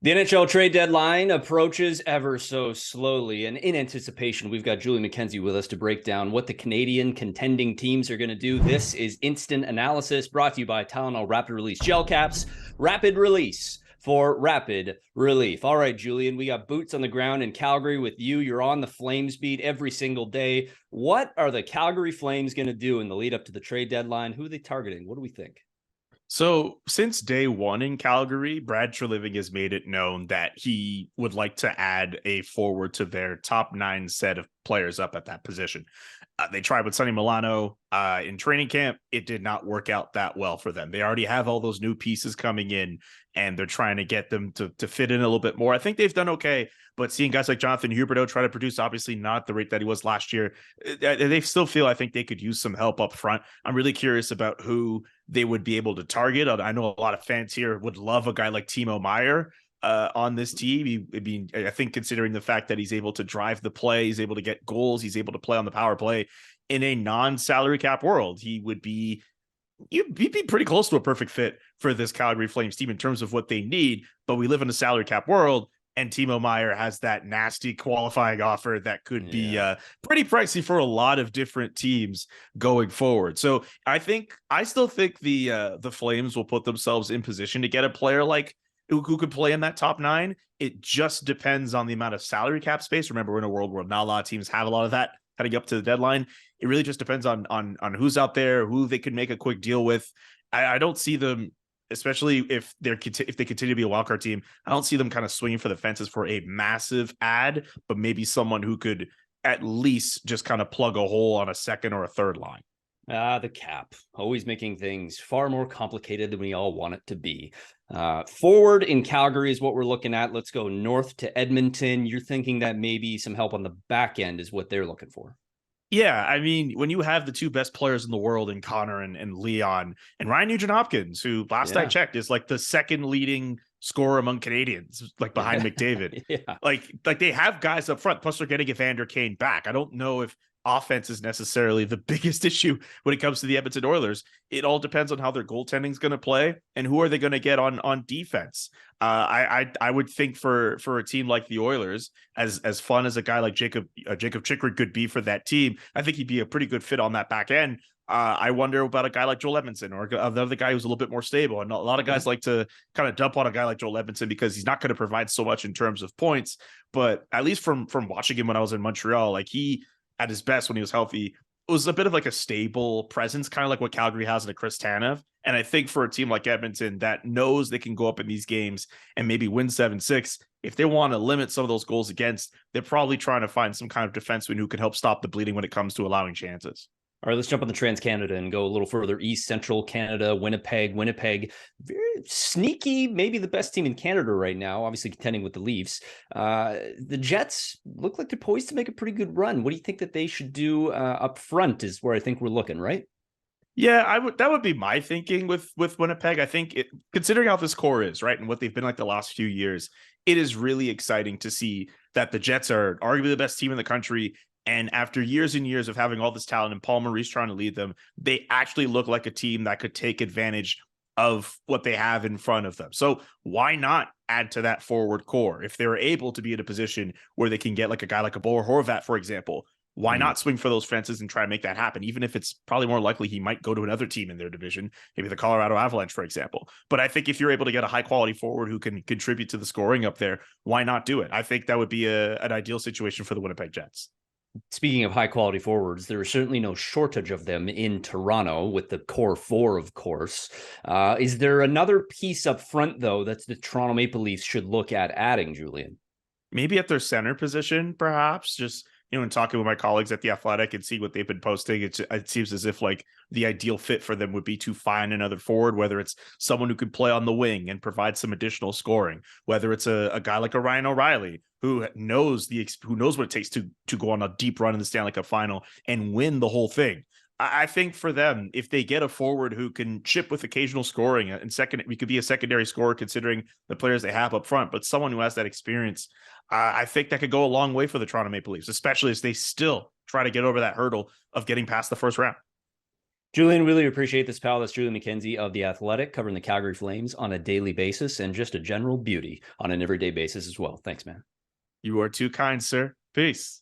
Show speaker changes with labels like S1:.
S1: The NHL Trade Deadline approaches ever so slowly, and in anticipation, we've got Julian McKenzie with us to break down what the Canadian contending teams are going to do. This is Instant Analysis, brought to you by Tylenol Rapid Release Gel Caps. Rapid Release for rapid relief. All right, Julian, we got boots on the ground in Calgary with you. You're on the Flames beat every single day. What are the Calgary Flames going to do in the lead up to the trade deadline? Who are they targeting? What do we think?
S2: So since day one in Calgary, Brad Treliving has made it known that he would like to add a forward to their top 9 set of players up at that position. They tried with Sonny Milano in training camp. It did not work out that well for them. They already have all those new pieces coming in, and they're trying to get them to fit in a little bit more. I think they've done okay, but seeing guys like Jonathan Huberdeau try to produce, obviously not the rate that he was last year, they still feel I think they could use some help up front. I'm really curious about who they would be able to target. I know a lot of fans here would love a guy like Timo Meier on this team. I think considering the fact that he's able to drive the play, he's able to get goals, he's able to play on the power play in a non-salary cap world, you'd be pretty close to a perfect fit for this Calgary Flames team in terms of what they need. But we live in a salary cap world, and Timo Meier has that nasty qualifying offer that could be pretty pricey for a lot of different teams going forward. So I still think the Flames will put themselves in position to get a player like who could play in that top 9. It just depends on the amount of salary cap space. Remember, we're in a world where not a lot of teams have a lot of that heading up to the deadline. It really just depends on who's out there, who they could make a quick deal with. I don't see them, especially if they continue to be a wildcard team, I don't see them kind of swinging for the fences for a massive ad, but maybe someone who could at least just kind of plug a hole on a second or a third line.
S1: The cap, always making things far more complicated than we all want it to be. Forward in Calgary is what we're looking at. Let's go north to Edmonton. You're thinking that maybe some help on the back end is what they're looking for.
S2: Yeah, I mean, when you have the 2 best players in the world in Connor and Leon and Ryan Nugent-Hopkins, who last I checked is like the second leading scorer among Canadians, like behind McDavid.
S1: Yeah.
S2: Like they have guys up front, plus they're getting Evander Kane back. I don't know if offense is necessarily the biggest issue when it comes to the Edmonton Oilers. It all depends on how their goaltending is going to play and who are they going to get on defense. I would think for a team like the Oilers, as fun as a guy like Jacob Chikrin could be for that team, I think he'd be a pretty good fit on that back end. I wonder about a guy like Joel Edmondson or another guy who's a little bit more stable. And a lot of guys like to kind of dump on a guy like Joel Edmondson because he's not going to provide so much in terms of points. But at least from watching him when I was in Montreal, like he, at his best when he was healthy, was a bit of like a stable presence, kind of like what Calgary has in a Chris Tanev. And I think for a team like Edmonton that knows they can go up in these games and maybe win 7-6, if they want to limit some of those goals against, they're probably trying to find some kind of defenseman who can help stop the bleeding when it comes to allowing chances.
S1: All right, let's jump on the Trans-Canada and go a little further east, central Canada, Winnipeg. Winnipeg, very sneaky, maybe the best team in Canada right now, obviously contending with the Leafs. The Jets look like they're poised to make a pretty good run. What do you think that they should do up front is where I think we're looking, right?
S2: Yeah, that would be my thinking with Winnipeg. I think considering how this core is, right, and what they've been like the last few years, it is really exciting to see that the Jets are arguably the best team in the country. And after years and years of having all this talent and Paul Maurice trying to lead them, they actually look like a team that could take advantage of what they have in front of them. So why not add to that forward core? If they're able to be in a position where they can get like a guy like a Bo Horvat, for example, why not swing for those fences and try to make that happen? Even if it's probably more likely he might go to another team in their division, maybe the Colorado Avalanche, for example. But I think if you're able to get a high quality forward who can contribute to the scoring up there, why not do it? I think that would be an ideal situation for the Winnipeg Jets.
S1: Speaking of high quality forwards, there is certainly no shortage of them in Toronto with the core 4, of course. Is there another piece up front, though, that the Toronto Maple Leafs should look at adding, Julian?
S2: Maybe at their center position, perhaps. Just, in talking with my colleagues at The Athletic and see what they've been posting, it seems as if like the ideal fit for them would be to find another forward, whether it's someone who could play on the wing and provide some additional scoring, whether it's a guy like a Ryan O'Reilly who knows what it takes to go on a deep run in the Stanley Cup final and win the whole thing. I think for them, if they get a forward who can chip with occasional scoring, and second, we could be a secondary scorer considering the players they have up front, but someone who has that experience, I think that could go a long way for the Toronto Maple Leafs, especially as they still try to get over that hurdle of getting past the first round.
S1: Julian, really appreciate this, pal. That's Julian McKenzie of The Athletic, covering the Calgary Flames on a daily basis and just a general beauty on an everyday basis as well. Thanks, man.
S2: You are too kind, sir. Peace.